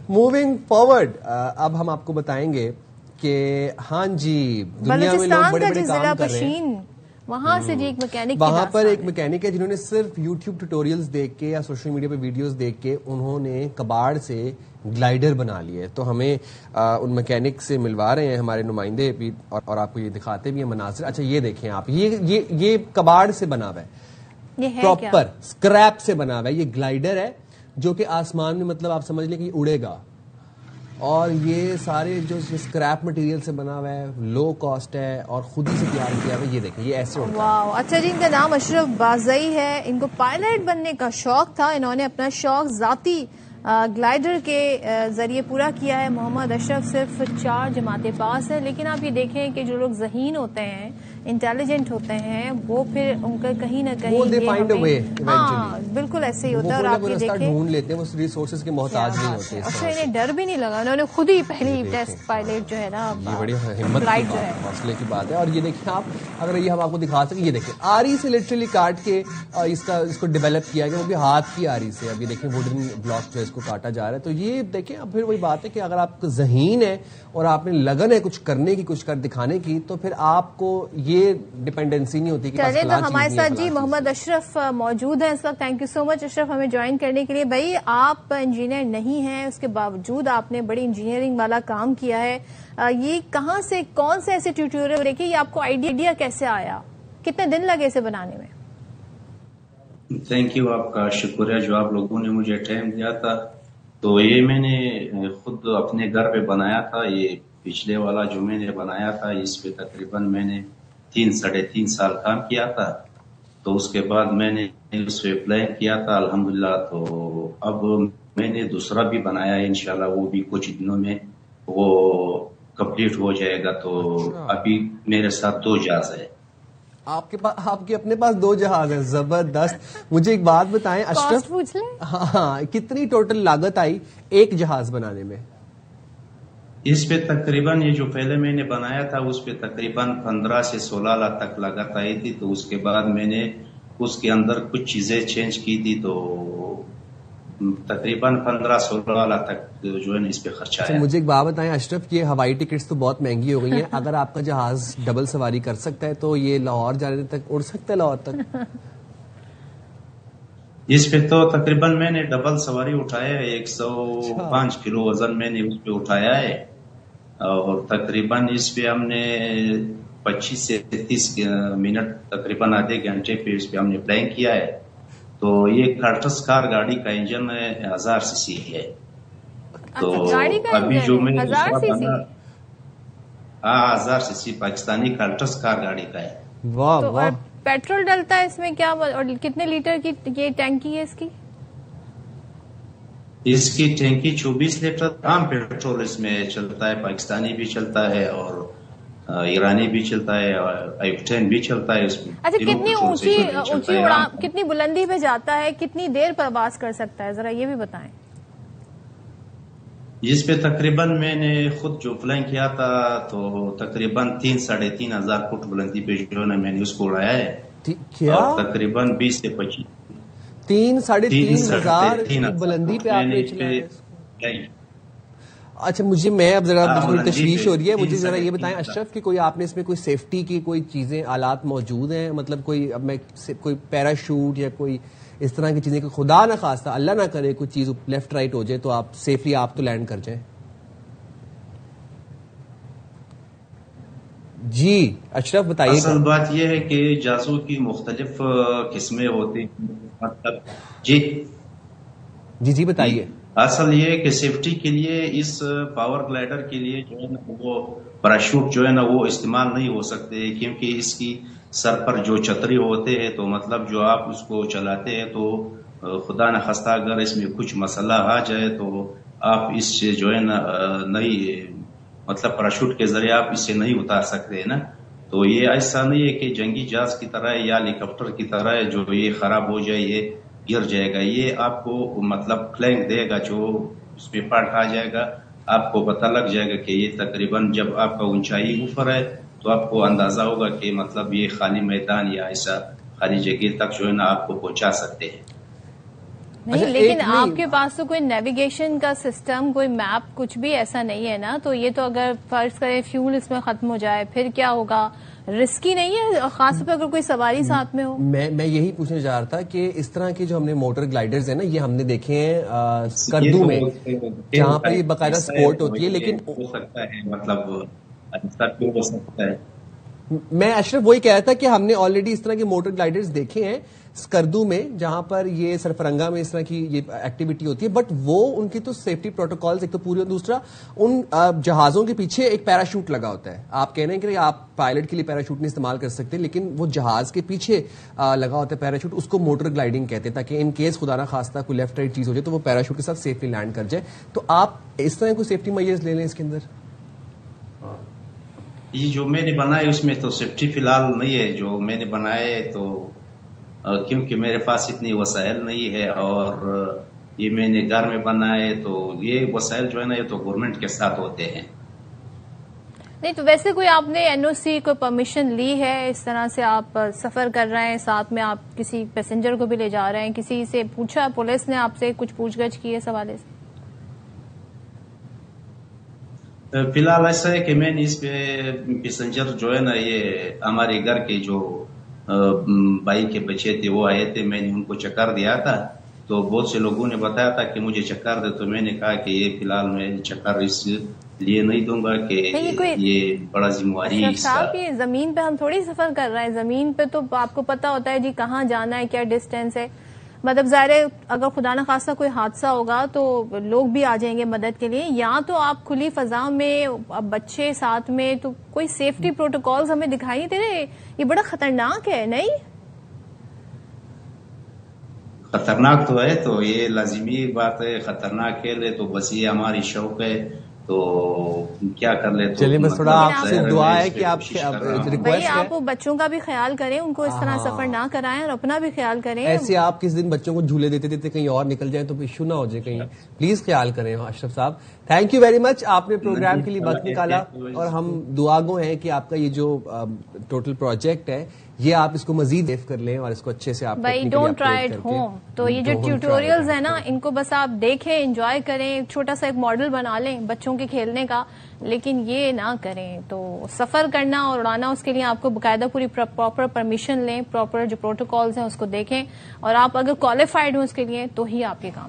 Moving forward اب ہم آپ کو بتائیں گے کہ ہاں جی دنیا میں لوگ بڑے بڑے کام کر رہے ہیں. وہاں سے جی ایک میکینک وہاں پر ایک میکینک ہے جنہوں نے صرف یوٹیوب ٹیوٹوریلز دیکھ کے یا سوشل میڈیا پہ ویڈیوز دیکھ کے انہوں نے کباڑ سے گلائڈر بنا لیے. تو ہمیں ان میکینک سے ملوا رہے ہیں ہمارے نمائندے بھی اور آپ کو یہ دکھاتے بھی ہیں مناظر. اچھا یہ دیکھیں آپ, یہ کباڑ سے بنا ہوا ہے, پراپر اسکریپ سے بنا ہوا ہے. یہ گلائڈر ہے جو کہ آسمان میں مطلب آپ سمجھ لیں کہ یہ اڑے گا, اور یہ سارے جو اسکریپ مٹیریل سے بنا ہوا ہے, لو کاسٹ ہے اور خود ہی سے تیار کیا ہوا ہے. یہ دیکھیں یہ ایسے ہوتا ہے. واو. اچھا جی, ان کا نام اشرف بازئی ہے. ان کو پائلٹ بننے کا شوق تھا. انہوں نے اپنا شوق ذاتی گلائڈر کے ذریعے پورا کیا ہے. محمد اشرف صرف 4 جماعتیں پاس ہے, لیکن آپ یہ دیکھیں کہ جو لوگ ذہین ہوتے ہیں, انٹیلیجنٹ ہوتے ہیں, وہ پھر ان کا کہیں نہ کہیں ہاں بالکل ایسے ہی ہوتا ہے. اور آپ یہ دیکھیں ڈھونڈ لیتے ہیں, وہ ریسورسز کے محتاج نہیں ہوتے. اچھا انہیں ڈر بھی نہیں لگا, انہوں نے خود ہی پہلی ٹیسٹ پائلٹ جو ہے نا, یہ بڑی ہمت کی بات, حوصلے کی بات ہے. اور یہ دیکھیں آپ, اگر یہ ہم آپ کو دکھا سکیں, یہ دیکھیں آری سے لٹرلی کاٹ کے اس کو ڈیولپ کیا گیا, وہ بھی ہاتھ کی آری سے. اب یہ دیکھیں ووڈن بلاک جو ہے اس کو کاٹا جا رہا ہے. تو یہ دیکھیں اب پھر وہی بات ہے کہ اگر آپ ذہین ہے اور آپ نے لگن ہے کچھ کرنے کی, کچھ کر دکھانے کی, تو پھر آپ کو یہ ڈیپینڈنسی نہیں ہوتی. چلے تو ہمارے ساتھ جی محمد اشرف موجود ہیں اس وقت. تھینک یو سو مچ اشرف ہمیں جوائن کرنے کے لیے. بھائی آپ انجینئر نہیں ہیں, اس کے باوجود آپ نے بڑی انجینئرنگ والا کام کیا ہے. یہ کہاں سے, کون سے ایسے ٹیوٹوریل دیکھیں, یہ آپ کو آئیڈیا کیسے آیا, کتنے دن لگے اسے بنانے میں؟ تھینک یو, آپ کا شکریہ جو آپ لوگوں نے مجھے ٹائم دیا تھا. تو یہ میں نے خود اپنے گھر پہ بنایا تھا. یہ پچھلے والا جو میں نے بنایا تھا, اس پہ تقریباً میں نے 3-3.5 سال کام کیا تھا. تو اس کے بعد میں نے اس پہ پلان کیا تھا الحمدللہ. تو اب میں نے دوسرا بھی بنایا ہے, انشاءاللہ وہ بھی کچھ دنوں میں وہ کمپلیٹ ہو جائے گا. تو ابھی میرے ساتھ 2 جہاز ہے. آپ کے اپنے پاس 2 جہاز ہیں, زبردست. مجھے ایک بات بتائیں اشرف, ہاں کتنی ٹوٹل لاگت آئی ایک جہاز بنانے میں؟ اس پہ تقریباً یہ جو پہلے میں نے بنایا تھا اس پہ تقریباً 15 سے 16 لاکھ تک لاگت آئی تھی. تو اس کے بعد میں نے اس کے اندر کچھ چیزیں چینج کی تھی, تو تقریباً 15-16 لاکھ تک جو ہے اس پہ خرچہ آیا. مجھے ایک بات بتائیں اشرف, یہ ہوائی ٹکٹس تو بہت مہنگی ہو گئی ہیں. اگر آپ کا جہاز ڈبل سواری کر سکتا ہے تو یہ لاہور جانے تک اڑ سکتا ہے, لاہور تک؟ اس پہ تو تقریباً میں نے ڈبل سواری اٹھایا ہے, 105 کلو وزن میں نے اس پہ اٹھایا ہے. اور تقریباً اس پہ ہم نے 25 سے 30 منٹ تقریباً آدھے گھنٹے پہ اس پہ ہم نے پلان کیا ہے. تو یہ کارٹس کار گاڑی کا انجن ہے, 1000 سی سی ہے. تو ابھی جو میں 1000 سی سی پاکستانی کارٹس کار گاڑی کا ہے. واہ. پیٹرول ڈلتا ہے اس میں کیا, اور کتنے لیٹر کی یہ ٹینکی ہے اس کی؟ اس کی ٹینکی 24 لیٹر عام پیٹرول اس میں چلتا ہے. پاکستانی بھی چلتا ہے اور ایرانی بھی چلتا ہے اور آکٹین بھی چلتا ہے اس میں. اچھا کتنی اونچی اڑان, کتنی بلندی پہ جاتا ہے, کتنی دیر پرواز کر سکتا ہے, ذرا یہ بھی بتائیں. اس پہ تقریباً میں نے خود جو پلان کیا تھا تو تقریباً 3-3.5 ہزار فٹ بلندی پہ جو ہے میں نے اس کو اڑایا ہے. اور تقریباً 20 سے 25 3-3.5 ہزار بلندی پہ آپ نے چلایا. اچھا میں اب ذرا تشویش ہو رہی ہے, مجھے ذرا یہ بتائیں اشرف کہ کوئی آپ نے اس میں کوئی سیفٹی کی کوئی چیزیں آلات موجود ہیں, مطلب کوئی پیراشوٹ یا کوئی اس طرح کی چیزیں کہ خدا نہ خواستہ اللہ نہ کرے کوئی چیز لیفٹ رائٹ ہو جائے تو آپ سیفلی آپ تو لینڈ کر جائیں؟ جی اشرف بتائیے. اصل بات یہ ہے کہ جہازوں کی مختلف قسمیں ہوتی ہیں, مطلب جی بتائیے. اصل یہ ہے کہ سیفٹی کے لیے اس پاور گلائڈر کے لیے جو ہے نا وہ پیراشوٹ جو ہے نا وہ استعمال نہیں ہو سکتے, کیونکہ اس کی سر پر جو چھتری ہوتے ہیں تو مطلب جو آپ اس کو چلاتے ہیں تو خدا نہ خواستہ اگر اس میں کچھ مسئلہ آ جائے تو آپ اس سے جو ہے نا نہیں, مطلب پیراشوٹ کے ذریعے آپ اس سے نہیں اتار سکتے نا. تو یہ ایسا نہیں ہے کہ جنگی جہاز کی طرح یا ہیلی کاپٹر کی طرح ہے جو یہ خراب ہو جائے یہ گر جائے گا. یہ آپ کو مطلب فلینگ دے گا, جو اس پہ پارٹ آ جائے گا آپ کو پتہ لگ جائے گا کہ یہ تقریباً جب آپ کا اونچائی اوپر ہے تو آپ کو اندازہ ہوگا کہ مطلب یہ خالی میدان یا ایسا خالی جگہ تک جو ہے نا آپ کو پہنچا سکتے ہیں. نہیں لیکن آپ کے پاس تو کوئی نیویگیشن کا سسٹم، کوئی میپ، کچھ بھی ایسا نہیں ہے نا. تو یہ تو اگر فرض کرے فیول اس میں ختم ہو جائے پھر کیا ہوگا؟ رسکی نہیں ہے، خاص طور پہ اگر کوئی سواری ساتھ میں ہو. میں یہی پوچھنے جا رہا تھا کہ اس طرح کے جو ہم نے موٹر گلائڈرز ہیں نا، یہ ہم نے دیکھے ہیں سکردو میں جہاں پر یہ باقاعدہ سپورٹ ہوتی ہے، لیکن ہو سکتا ہے مطلب ہو سکتا ہے. میں اشرف وہی کہہ رہا تھا کہ ہم نے آلریڈی اس طرح کے موٹر گلائڈرز دیکھے ہیں سکردو میں جہاں پر یہ سرفرنگا میں اس طرح کی یہ ایکٹیویٹی ہوتی ہے، بٹ وہ ان کی تو سیفٹی پروٹوکالز ایک تو پوری، اور دوسرا ان جہازوں کے پیچھے ایک پیراشوٹ لگا ہوتا ہے. آپ کہہ رہے ہیں کہ آپ پائلٹ کے لیے پیراشوٹ نہیں استعمال کر سکتے، لیکن وہ جہاز کے پیچھے لگا ہوتا ہے پیراشوٹ، اس کو موٹر گلائڈنگ کہتے ہیں، تاکہ ان کیس خدا نہ خواستہ کوئی لیفٹ رائٹ چیز ہو جائے تو وہ پیراشوٹ کے ساتھ سیفلی لینڈ کر جائے. تو آپ اس طرح کوئی سیفٹی میجرز لے لیں اس کے اندر. یہ جو میں نے بنائے اس میں تو سیفٹی فی الحال نہیں ہے. جو میں نے بنائے تو کیونکہ میرے پاس اتنی وسائل نہیں ہے، اور یہ میں نے گھر میں بنائے تو یہ وسائل جو ہے نا یہ تو گورنمنٹ کے ساتھ ہوتے ہیں. نہیں تو ویسے کوئی آپ نے این او سی کو پرمیشن لی ہے؟ اس طرح سے آپ سفر کر رہے ہیں، ساتھ میں آپ کسی پیسنجر کو بھی لے جا رہے ہیں، کسی سے پوچھا، پولیس نے آپ سے کچھ پوچھ گچھ کی ہے اس حوالے سے؟ فی الحال ایسا ہے کہ میں نے اس پہ پیسنجر جو ہے نا یہ ہمارے گھر کے جو بھائی کے بچے تھے وہ آئے تھے، میں نے ان کو چکر دیا تھا تو بہت سے لوگوں نے بتایا تھا کہ مجھے چکر دے، تو میں نے کہا کہ یہ فی الحال میں چکر اس لیے نہیں دوں گا کہ یہ بڑا ذمہ داری ہے. صاحب یہ زمین پہ ہم تھوڑی سفر کر رہے ہیں، زمین پہ تو آپ کو پتا ہوتا ہے جی کہاں جانا ہے، کیا ڈسٹینس ہے. مطلب ظاہر ہے اگر خدا نہ خواستہ کوئی حادثہ ہوگا تو لوگ بھی آ جائیں گے مدد کے لیے. یہاں تو آپ کھلی فضا میں، بچے ساتھ میں، تو کوئی سیفٹی پروٹوکالز ہمیں دکھائی نہیں دے رہے. یہ بڑا خطرناک ہے نہیں؟ خطرناک تو ہے، تو یہ لازمی بات ہے، خطرناک ہے تو بس یہ ہماری شوق ہے تو کیا کر لے. چلیے بس تھوڑا آپ سے دعا ہے کہ آپ بھائی آپ بچوں کا بھی خیال کریں، ان کو اس طرح سفر نہ کرائیں اور اپنا بھی خیال کریں. ایسے آپ کس دن بچوں کو جھولے دیتے دیتے کہیں اور نکل جائیں تو ایشو نہ ہو جائے کہیں. پلیز خیال کریں اشرف صاحب. تھینک یو ویری مچ، آپ نے پروگرام کے لیے وقت نکالا، اور ہم دعا گو ہیں کہ آپ کا یہ جو ٹوٹل پروجیکٹ ہے یہ آپ اس کو مزید دیف کر لیں اور اس کو اچھے سے آپ بھائی ڈونٹ ٹرائی اٹ ہوم. تو یہ جو ٹیوٹوریلز ہیں نا ان کو بس آپ دیکھیں، انجوائے کریں، چھوٹا سا ایک ماڈل بنا لیں بچوں کے کھیلنے کا، لیکن یہ نہ کریں. تو سفر کرنا اور اڑانا اس کے لیے آپ کو باقاعدہ پوری پراپر پرمیشن لیں، پراپر جو پروٹوکالز ہیں اس کو دیکھیں، اور آپ اگر کوالیفائڈ ہوں اس کے لیے تو ہی آپ یہ کام